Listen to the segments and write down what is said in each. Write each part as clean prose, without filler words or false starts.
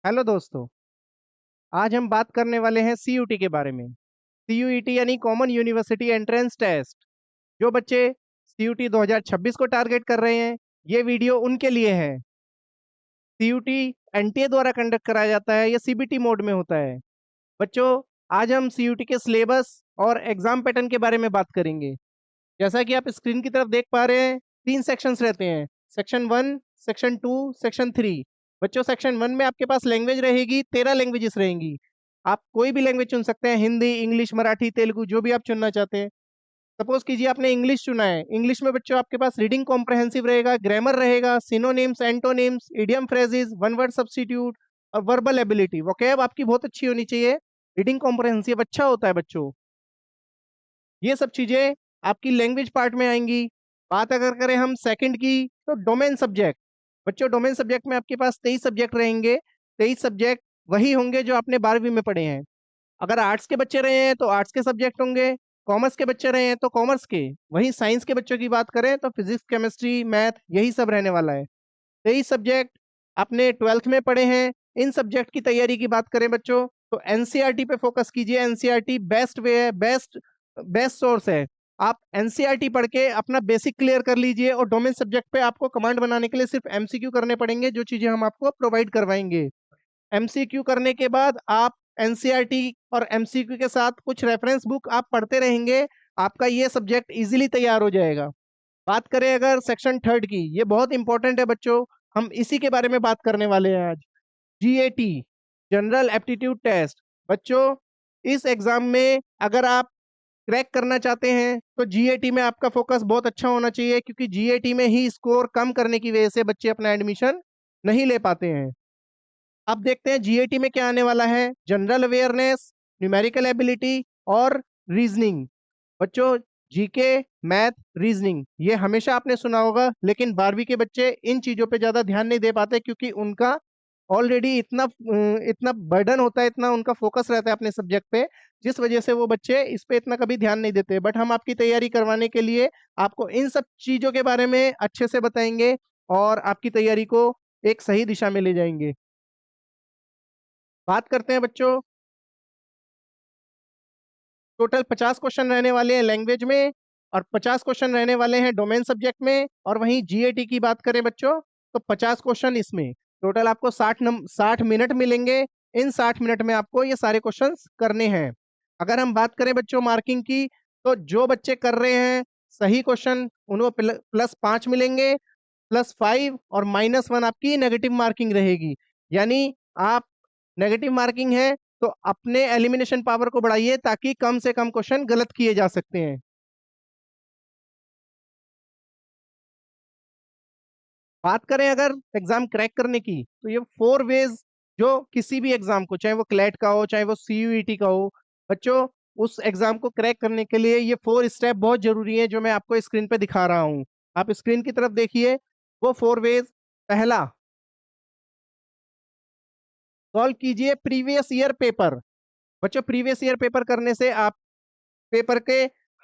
Hello दोस्तों। आज हम बात करने वाले हैं सीयूटी के बारे में। सीयूईटी यानी कॉमन यूनिवर्सिटी एंट्रेंस टेस्ट। जो बच्चे सीयूटी 2026 को टारगेट कर रहे हैं, ये वीडियो उनके लिए है। सीयूटी एनटीए द्वारा कंडक्ट कराया जाता है, ये सीबीटी मोड में होता है। बच्चों, आज हम सीयूटी के सिलेबस और एग्जाम पैटर्न के बारे में बात करेंगे। जैसा कि आप स्क्रीन की तरफ देख पा रहे हैं, 3 सेक्शंस रहते हैं। Section 1, section 2, section 3। बच्चों, सेक्शन 1 में आपके पास लैंग्वेज रहेगी, 13 लैंग्वेजेस रहेंगी। आप कोई भी लैंग्वेज चुन सकते हैं, हिंदी, इंग्लिश, मराठी, तेलुगु, जो भी आप चुनना चाहते हैं। सपोज कीजिए आपने इंग्लिश चुना है। इंग्लिश में बच्चों आपके पास रीडिंग कॉम्प्रहेंसिव रहेगा, ग्रामर रहेगा, synonyms, antonyms, idiom phrases, one word substitute और वर्बल एबिलिटी। वोकैब आपकी बहुत अच्छी होनी चाहिए। रीडिंग कॉम्प्रहेंसिव अच्छा होता है बच्चों। ये सब चीजें आपकी लैंग्वेज पार्ट में आएंगी। बात अगर करें हम सेकंड की, तो डोमेन सब्जेक्ट। बच्चों, डोमेन सब्जेक्ट में आपके पास 23 सब्जेक्ट रहेंगे। 23 सब्जेक्ट वही होंगे जो आपने 12वीं में पढ़े हैं। अगर आर्ट्स के बच्चे रहे हैं तो आर्ट्स के सब्जेक्ट होंगे। कॉमर्स के बच्चे रहे हैं तो कॉमर्स के। वहीं साइंस के बच्चों की बात करें तो फिजिक्स, केमिस्ट्री, मैथ, यही सब रहने वाला है। 23 सब्जेक्ट आपने 12th में पढ़े हैं। इन सब्जेक्ट की तैयारी की बात करें बच्चों, तो एनसीईआरटी पे फोकस कीजिए। एनसीईआरटी बेस्ट वे है, बेस्ट बेस्ट सोर्स है। आप एनसीईआरटी पढ़ के अपना बेसिक क्लियर कर लीजिए, और डोमेन सब्जेक्ट पे आपको कमांड बनाने के लिए सिर्फ एमसीक्यू करने पड़ेंगे, जो चीजें हम आपको प्रोवाइड करवाएंगे। एमसीक्यू करने के बाद आप एनसीईआरटी और एमसीक्यू के साथ कुछ रेफरेंस बुक आप पढ़ते रहेंगे, आपका ये सब्जेक्ट इजीली तैयार हो जाएगा। बात करें अगर सेक्शन थर्ड की, ये बहुत इंपॉर्टेंट है बच्चों। हम इसी के बारे में बात करने वाले हैं आज। GAT, general aptitude test. बच्चों, इस एग्जाम में अगर आप क्रैक करना चाहते हैं तो जीएटी में आपका फोकस बहुत अच्छा होना चाहिए, क्योंकि जीएटी में ही स्कोर कम करने की वजह से बच्चे अपना एडमिशन नहीं ले पाते हैं। अब देखते हैं जीएटी में क्या आने वाला है। जनरल अवेयरनेस, न्यूमेरिकल एबिलिटी और रीजनिंग। बच्चों, जीके, मैथ, रीजनिंग, ये हमेशा आपने सुना होगा, लेकिन 12वीं के बच्चे इन चीजों पे ज्यादा ध्यान नहीं दे पाते, क्योंकि उनका ऑलरेडी इतना बर्डन होता है, इतना उनका फोकस रहता है अपने सब्जेक्ट पे, जिस वजह से वो बच्चे इस पे इतना कभी ध्यान नहीं देते। बट हम आपकी तैयारी करवाने के लिए आपको इन सब चीजों के बारे में अच्छे से बताएंगे, और आपकी तैयारी को एक सही दिशा में ले जाएंगे। बात करते हैं बच्चों, टोटल 50 क्वेश्चन रहने वाले हैं लैंग्वेज में, और 50 क्वेश्चन रहने वाले हैं डोमेन सब्जेक्ट में। और वहीं जीएटी की बात करें बच्चों, तो 50 क्वेश्चन इसमें। टोटल आपको 60 मिनट मिलेंगे। इन 60 मिनट में आपको ये सारे क्वेश्चन करने हैं। अगर हम बात करें बच्चों मार्किंग की, तो जो बच्चे कर रहे हैं सही क्वेश्चन, उनको +5 मिलेंगे। +5 और -1 आपकी नेगेटिव मार्किंग रहेगी। यानी आप, नेगेटिव मार्किंग है तो अपने एलिमिनेशन पावर को बढ़ाइए, ताकि कम से कम क्वेश्चन गलत किए जा सकते हैं। बात करें अगर एग्जाम क्रैक करने की, तो ये 4 वेज, जो किसी भी एग्जाम को, चाहे वो क्लैट का हो, चाहे वो सीयूईटी का हो, बच्चों, उस एग्जाम को क्रैक करने के लिए ये 4 स्टेप बहुत जरूरी है, जो मैं आपको स्क्रीन पे दिखा रहा हूँ। आप स्क्रीन की तरफ देखिए, वो 4 वेज। पहला, सॉल्व कीजिए प्रीवियस ईयर पेपर। बच्चों, प्रीवियस ईयर पेपर करने से आप पेपर के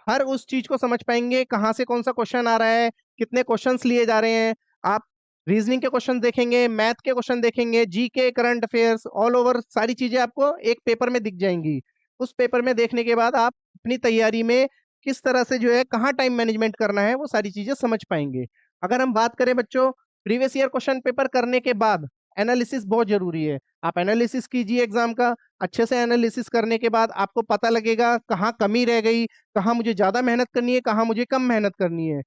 हर उस चीज को समझ पाएंगे, कहाँ से कौन सा क्वेश्चन आ रहा है, कितने क्वेश्चंस लिए जा रहे हैं। आप रीजनिंग के क्वेश्चन देखेंगे, मैथ के क्वेश्चन देखेंगे, GK, current affairs, all over सारी चीजें आपको एक पेपर में दिख जाएंगी। उस पेपर में देखने के बाद आप अपनी तैयारी में किस तरह से जो है, कहाँ टाइम मैनेजमेंट करना है, वो सारी चीजें समझ पाएंगे। अगर हम बात करें बच्चों, प्रीवियस ईयर क्वेश्चन पेपर करने के बाद एनालिसिस बहुत जरूरी है। आप एनालिसिस कीजिए एग्जाम का। अच्छे से एनालिसिस करने के बाद आपको पता लगेगा कहाँ कमी रह गई, कहाँ मुझे ज्यादा मेहनत करनी है, कहाँ मुझे कम मेहनत करनी है।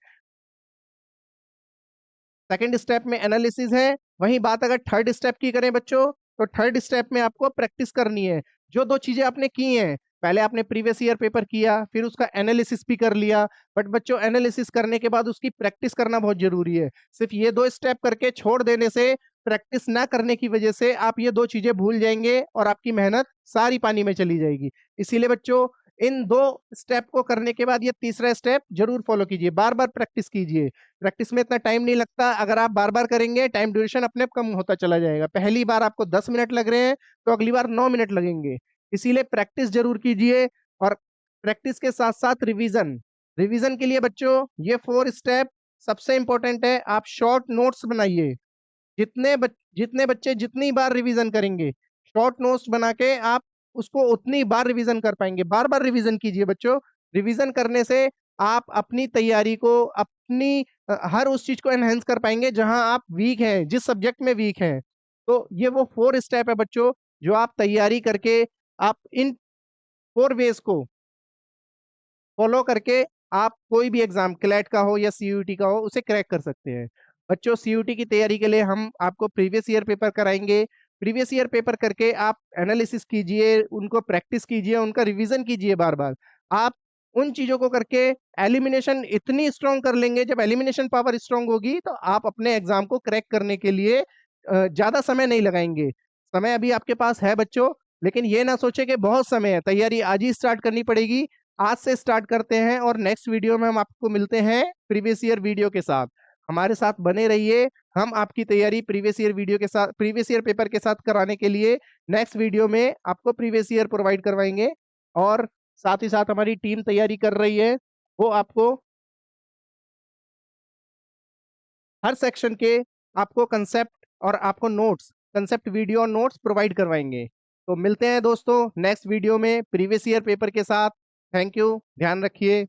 सेकंड स्टेप में एनालिसिस है। वहीं बात अगर थर्ड स्टेप की करें बच्चों, तो थर्ड स्टेप में आपको प्रैक्टिस करनी है। जो दो चीजें आपने की हैं, पहले आपने प्रीवियस ईयर पेपर किया, फिर उसका एनालिसिस भी कर लिया, बट बच्चों, एनालिसिस करने के बाद उसकी प्रैक्टिस करना बहुत जरूरी है। सिर्फ ये 2 स्टेप करके छोड़ देने से, प्रैक्टिस ना करने की वजह से आप ये 2 चीजें भूल जाएंगे, और आपकी मेहनत सारी पानी में चली जाएगी। इसीलिए बच्चों, इन 2 स्टेप को करने के बाद ये तीसरा स्टेप जरूर फॉलो कीजिए, बार बार प्रैक्टिस कीजिए। प्रैक्टिस में इतना टाइम नहीं लगता, अगर आप बार बार करेंगे टाइम ड्यूरेशन अपने आप कम होता चला जाएगा। पहली बार आपको 10 मिनट लग रहे हैं, तो अगली बार 9 मिनट लगेंगे। इसीलिए प्रैक्टिस जरूर कीजिए। और प्रैक्टिस के साथ साथ रिवीजन। रिवीजन के लिए बच्चों, ये 4 स्टेप सबसे इंपॉर्टेंट है। आप शॉर्ट नोट्स बनाइए। जितने बच्चे जितनी बार रिवीजन करेंगे, शॉर्ट नोट्स बना के आप उसको उतनी बार रिवीजन कर पाएंगे। बार बार रिवीजन कीजिए बच्चों। रिवीजन करने से आप अपनी तैयारी को, अपनी हर उस चीज को एनहेंस कर पाएंगे जहां आप वीक हैं, जिस सब्जेक्ट में वीक हैं। तो ये वो 4 स्टेप है बच्चों, जो आप तैयारी करके आप इन 4 वेज को फॉलो करके आप कोई भी एग्जाम, क्लैट का हो या सीयूईटी का हो, उसे क्रैक कर सकते हैं। बच्चों, सीयूईटी की तैयारी के लिए हम आपको प्रीवियस ईयर पेपर कराएंगे। प्रीवियस ईयर पेपर करके आप एनालिसिस कीजिए, उनको प्रैक्टिस कीजिए, उनका रिवीजन कीजिए बार बार। आप उन चीजों को करके एलिमिनेशन इतनी स्ट्रांग कर लेंगे, जब एलिमिनेशन पावर स्ट्रांग होगी तो आप अपने एग्जाम को क्रैक करने के लिए ज्यादा समय नहीं लगाएंगे। समय अभी आपके पास है बच्चों, लेकिन ये ना सोचे कि बहुत समय है, तैयारी आज ही स्टार्ट करनी पड़ेगी। आज से स्टार्ट करते हैं और नेक्स्ट वीडियो में हम आपको मिलते हैं प्रीवियस ईयर वीडियो के साथ। हमारे साथ बने रहिए। हम आपकी तैयारी प्रीवियस ईयर वीडियो के साथ, प्रीवियस ईयर पेपर के साथ कराने के लिए नेक्स्ट वीडियो में आपको प्रीवियस ईयर प्रोवाइड करवाएंगे। और साथ ही साथ हमारी टीम तैयारी कर रही है, वो आपको हर सेक्शन के आपको कंसेप्ट और आपको नोट्स, कंसेप्ट वीडियो और नोट्स प्रोवाइड करवाएंगे। तो मिलते हैं दोस्तों नेक्स्ट वीडियो में प्रीवियस ईयर पेपर के साथ। थैंक यू, ध्यान रखिए।